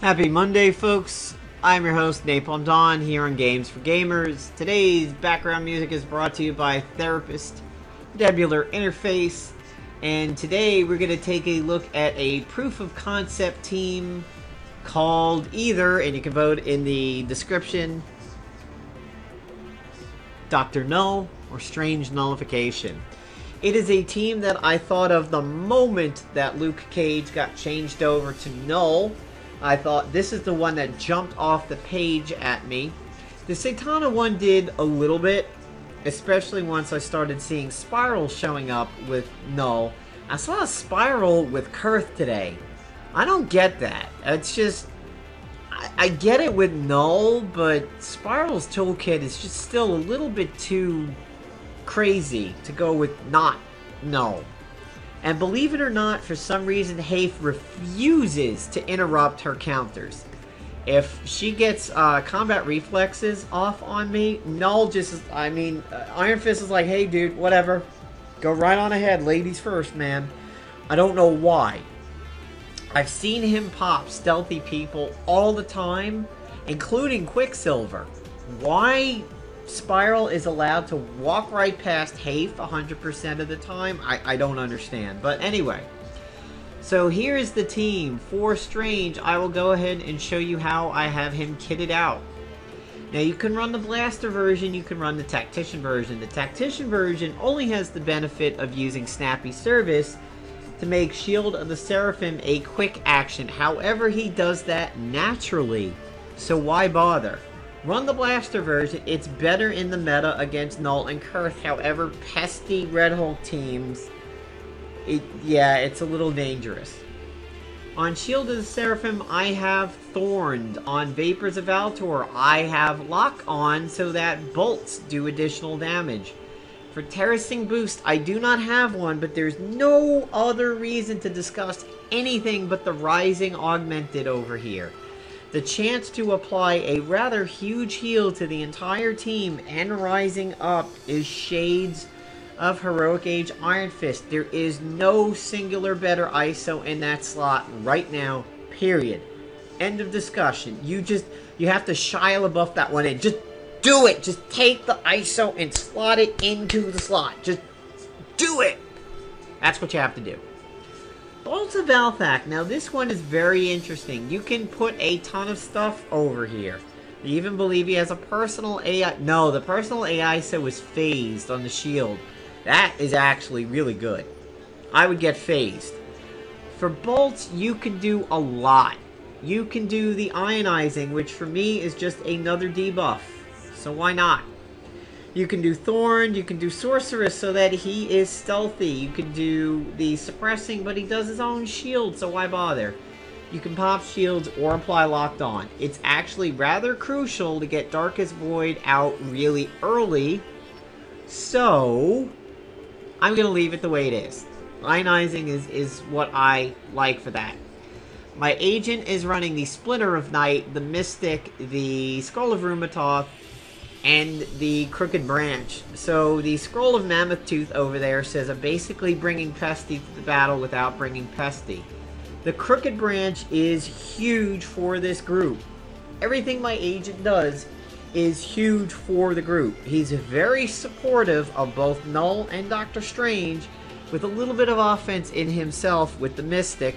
Happy Monday, folks. I'm your host, Napalm Don, here on Games for Gamers. Today's background music is brought to you by Therapist Debular Interface. And today we're going to take a look at a proof of concept team called either, and you can vote in the description, Dr. Null or Strange Nullification. It is a team that I thought of the moment that Luke Cage got changed over to Null. I thought this is the one that jumped off the page at me. The Satana one did a little bit, especially once I started seeing Spiral showing up with Null. I saw a Spiral with Kurth today. I don't get that. It's just, I get it with Null, but Spiral's toolkit is just still a little bit too crazy to go with not Null. And believe it or not, for some reason, Hafe refuses to interrupt her counters. If she gets combat reflexes off on me, Null just, Iron Fist is like, hey dude, whatever. Go right on ahead, ladies first, man. I don't know why. I've seen him pop stealthy people all the time, including Quicksilver. Why Spiral is allowed to walk right past Hafe 100% of the time, I don't understand. But anyway, so here is the team for Strange. I will go ahead and show you how I have him kitted out. Now you can run the Blaster version, you can run the Tactician version. The Tactician version only has the benefit of using Snappy service to make Shield of the Seraphim a quick action. However, he does that naturally, so why bother? Run the Blaster version. It's better in the meta against Null and Kurth. However, pesky Red Hulk teams, it's a little dangerous. On Shield of the Seraphim, I have Thorned. On Vapors of Altor, I have Lock on so that bolts do additional damage. For Terracing Boost, I do not have one, but there's no other reason to discuss anything but the Rising Augmented over here. The chance to apply a rather huge heal to the entire team and rising up is shades of Heroic Age Iron Fist. There is no singular better ISO in that slot right now, period. End of discussion. You have to Shia LaBeouf that one in. Just do it. Just take the ISO and slot it into the slot. Just do it. That's what you have to do. Bolts of Althak. Now this one is very interesting. You can put a ton of stuff over here. You even believe he has a personal AI. No, the personal AI so is phased on the shield. That is actually really good. I would get phased. For bolts, you can do a lot. You can do the ionizing, which for me is just another debuff. So why not? You can do Thorn, you can do Sorceress so that he is stealthy. You can do the Suppressing, but he does his own shield, so why bother? You can pop shields or apply Locked On. It's actually rather crucial to get Darkest Void out really early, so I'm going to leave it the way it is. Ionizing is what I like for that. My agent is running the Splinter of Night, the Mystic, the Skull of Rheumatoph, and the Crooked Branch. So the Scroll of Mammoth Tooth over there says I'm basically bringing Pesty to the battle without bringing Pesty. The Crooked Branch is huge for this group. Everything my agent does is huge for the group. He's very supportive of both Null and Doctor Strange, with a little bit of offense in himself with the Mystic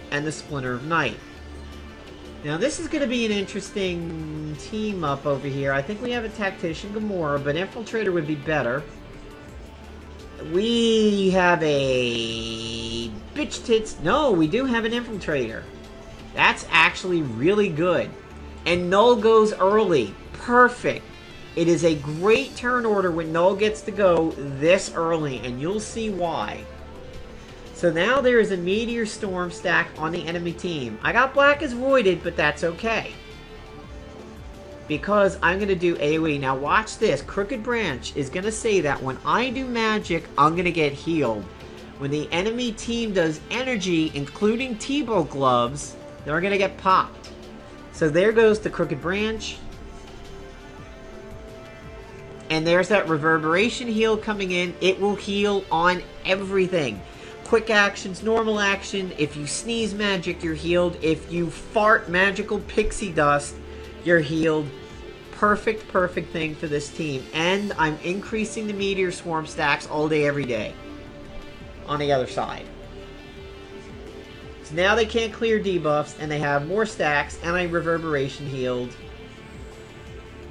and the Splinter of Night. Now this is going to be an interesting team up over here. I think we have a Tactician Gamora, but Infiltrator would be better. We have a Bitch Tits. No, we do have an Infiltrator. That's actually really good. And Null goes early. Perfect. It is a great turn order when Null gets to go this early, and you'll see why. So now there is a Meteor Storm stack on the enemy team. I got Black as Voided, but that's okay, because I'm going to do AoE. Now watch this. Crooked Branch is going to say that when I do magic, I'm going to get healed. When the enemy team does energy, including T-Bow gloves, they're going to get popped. So there goes the Crooked Branch. And there's that Reverberation heal coming in. It will heal on everything. quick actions, normal action. If you sneeze magic, you're healed. If you fart magical pixie dust, you're healed. Perfect, perfect thing for this team. And I'm increasing the meteor swarm stacks all day, every day. On the other side. So now they can't clear debuffs, and they have more stacks, and I reverberation healed.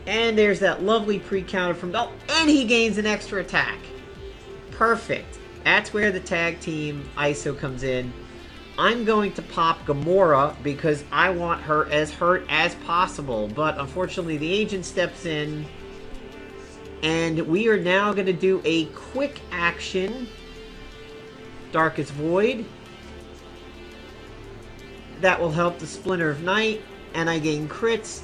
And there's that lovely pre-counter from... Oh, and he gains an extra attack. Perfect. That's where the tag team ISO comes in. I'm going to pop Gamora because I want her as hurt as possible. But unfortunately, the agent steps in. And we are now going to do a quick action. Darkest Void. That will help the Splinter of Night. And I gain crits.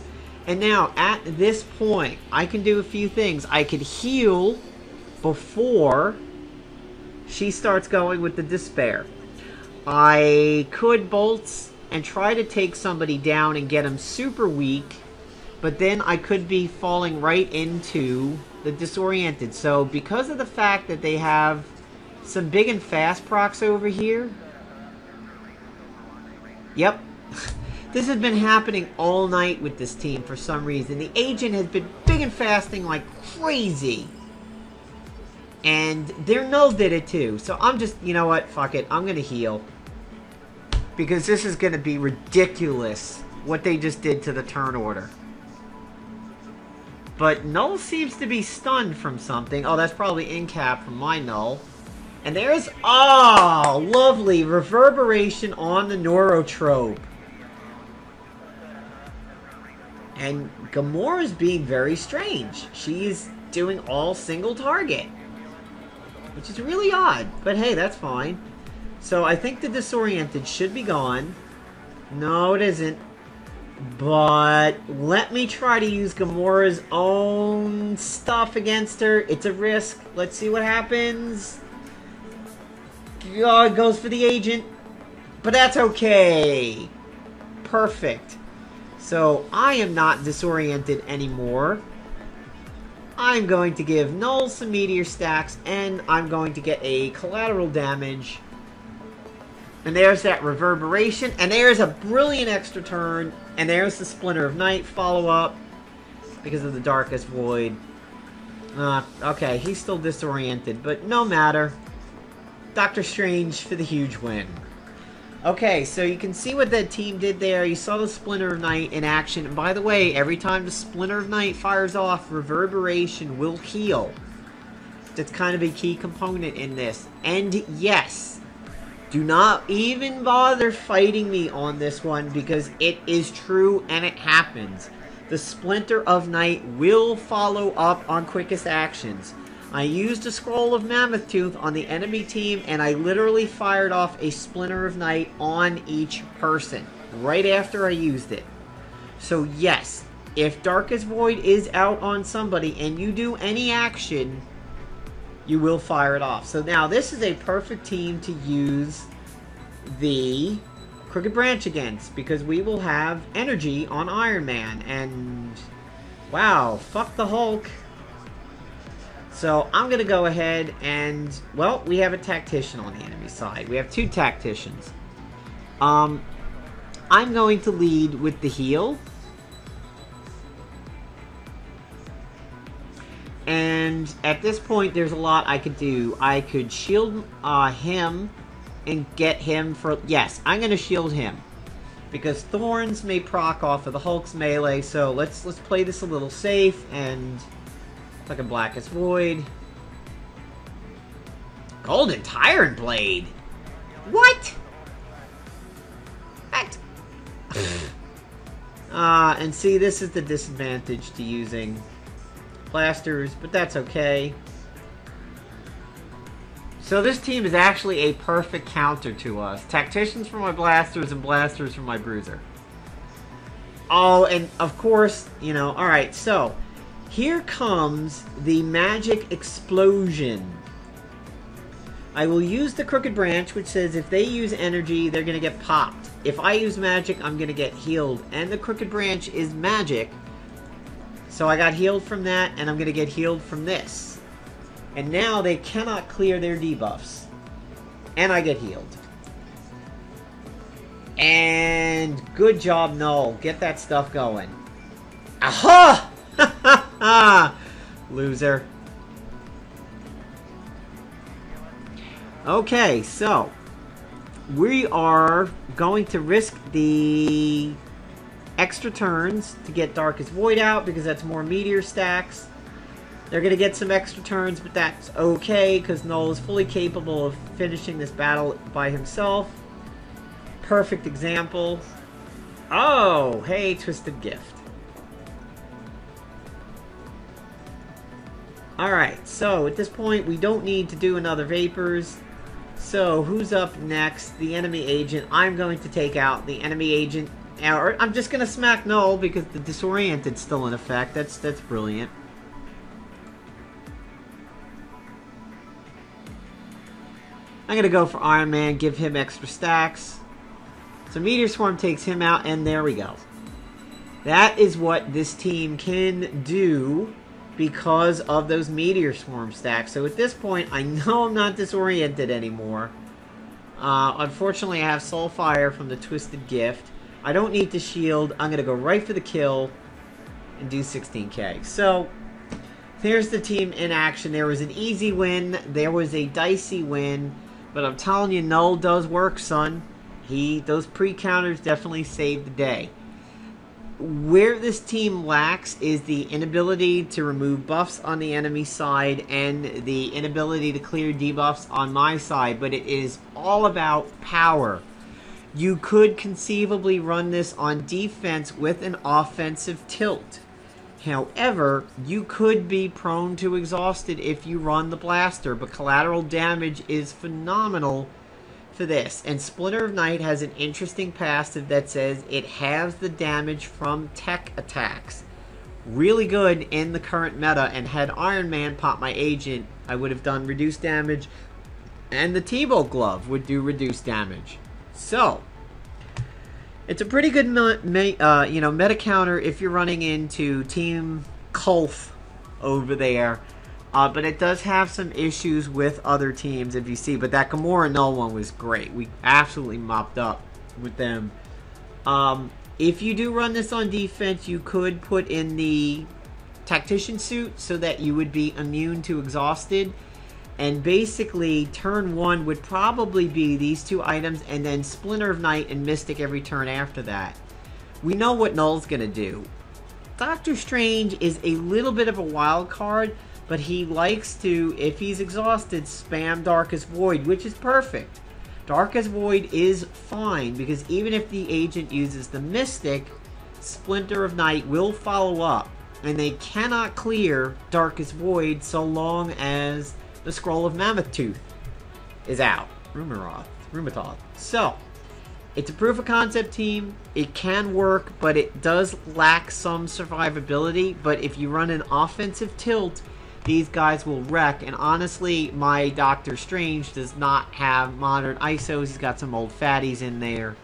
And now, at this point, I can do a few things. I could heal before she starts going with the Despair. I could bolts and try to take somebody down and get him super weak. But then I could be falling right into the Disoriented. So, because of the fact that they have some big and fast procs over here. Yep. This has been happening all night with this team for some reason. The agent has been big and fasting like crazy. And their null did it too. So I'm just, you know what, fuck it. I'm going to heal. Because this is going to be ridiculous what they just did to the turn order. But Null seems to be stunned from something. Oh, that's probably incap from my Null. And there's, oh, lovely reverberation on the Neurotrope. And Gamora's being very strange. She's doing all single target. Which is really odd. But hey, that's fine. So I think the Disoriented should be gone. No, it isn't. But let me try to use Gamora's own stuff against her. It's a risk. Let's see what happens. Oh, it goes for the agent. But that's okay. Perfect. So, I am not disoriented anymore. I'm going to give Null some meteor stacks, and I'm going to get a collateral damage. And there's that reverberation, and there's a brilliant extra turn, and there's the Splinter of Night follow-up because of the Darkest Void. Okay, he's still disoriented, but no matter. Doctor Strange for the huge win. Okay, so you can see what that team did there. You saw the Splinter of Night in action. And by the way, every time the Splinter of Night fires off, reverberation will heal. That's kind of a key component in this. And yes, do not even bother fighting me on this one because it is true and it happens. The Splinter of Night will follow up on quickest actions. I used a Scroll of Mammoth Tooth on the enemy team, and I literally fired off a Splinter of Night on each person right after I used it. So yes, if Darkest Void is out on somebody and you do any action, you will fire it off. So now this is a perfect team to use the Crooked Branch against, because we will have energy on Iron Man, and wow, fuck the Hulk. So, I'm going to go ahead and, well, we have a tactician on the enemy side. We have two tacticians. I'm going to lead with the heal. And at this point, there's a lot I could do. I could shield him and get him for... Yes, I'm going to shield him. Because Thorns may proc off of the Hulk's melee. So, let's play this a little safe and... like a Blackest Void. Golden Tyrant Blade? What? What? And see, this is the disadvantage to using blasters, but that's okay. So this team is actually a perfect counter to us. Tacticians for my blasters and blasters for my bruiser. Oh, and of course, you know, alright, so... here comes the magic explosion. I will use the Crooked Branch, which says if they use energy, they're going to get popped. If I use magic, I'm going to get healed. And the Crooked Branch is magic. So I got healed from that, and I'm going to get healed from this. And now they cannot clear their debuffs. And I get healed. And good job, Null. Get that stuff going. Aha! Loser. Okay, so we are going to risk the extra turns to get Darkest Void out because that's more meteor stacks. They're going to get some extra turns, but that's okay because Null is fully capable of finishing this battle by himself. Perfect example. Oh, hey, Twisted Gift. Alright, so at this point we don't need to do another Vapors. So who's up next? The enemy agent. I'm going to take out the enemy agent. Or I'm just going to smack Null because the Disoriented's still in effect. That's brilliant. I'm going to go for Iron Man, give him extra stacks. So Meteor Swarm takes him out, and there we go. That is what this team can do because of those Meteor Swarm stacks. So at this point, I know I'm not disoriented anymore. Unfortunately, I have Soulfire from the Twisted Gift. I don't need to shield. I'm going to go right for the kill and do 16k. So there's the team in action. There was an easy win. There was a dicey win. But I'm telling you, Null does work, son. Those pre-counters definitely saved the day. Where this team lacks is the inability to remove buffs on the enemy side and the inability to clear debuffs on my side, but it is all about power. You could conceivably run this on defense with an offensive tilt. However, you could be prone to exhausted if you run the blaster, but collateral damage is phenomenal for this. And Splinter of Night has an interesting passive that says it halves the damage from tech attacks. Really good in the current meta, and had Iron Man pop my agent, I would have done reduced damage, and the T-Bolt glove would do reduced damage. So it's a pretty good meta counter if you're running into Team Kulf over there. But it does have some issues with other teams, if you see. But that Gamora Null one was great. We absolutely mopped up with them. If you do run this on defense, you could put in the Tactician suit so that you would be immune to exhausted. And basically, turn 1 would probably be these two items, and then Splinter of Night and Mystic every turn after that. We know what Null's going to do. Doctor Strange is a little bit of a wild card, but he likes to, if he's exhausted, spam Darkest Void, which is perfect. Darkest Void is fine, because even if the agent uses the Mystic, Splinter of Night will follow up, and they cannot clear Darkest Void so long as the Scroll of Mammoth Tooth is out. Rumatoth. So, it's a proof of concept team. It can work, but it does lack some survivability. But if you run an offensive tilt, these guys will wreck. And honestly, my Doctor Strange does not have modern ISOs. He's got some old fatties in there.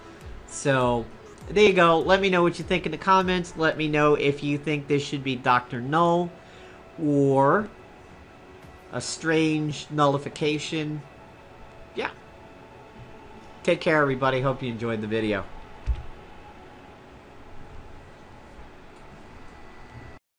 So, there you go. Let me know what you think in the comments. Let me know if you think this should be Dr. Null or a Strange Nullification. Yeah. Take care, everybody. Hope you enjoyed the video.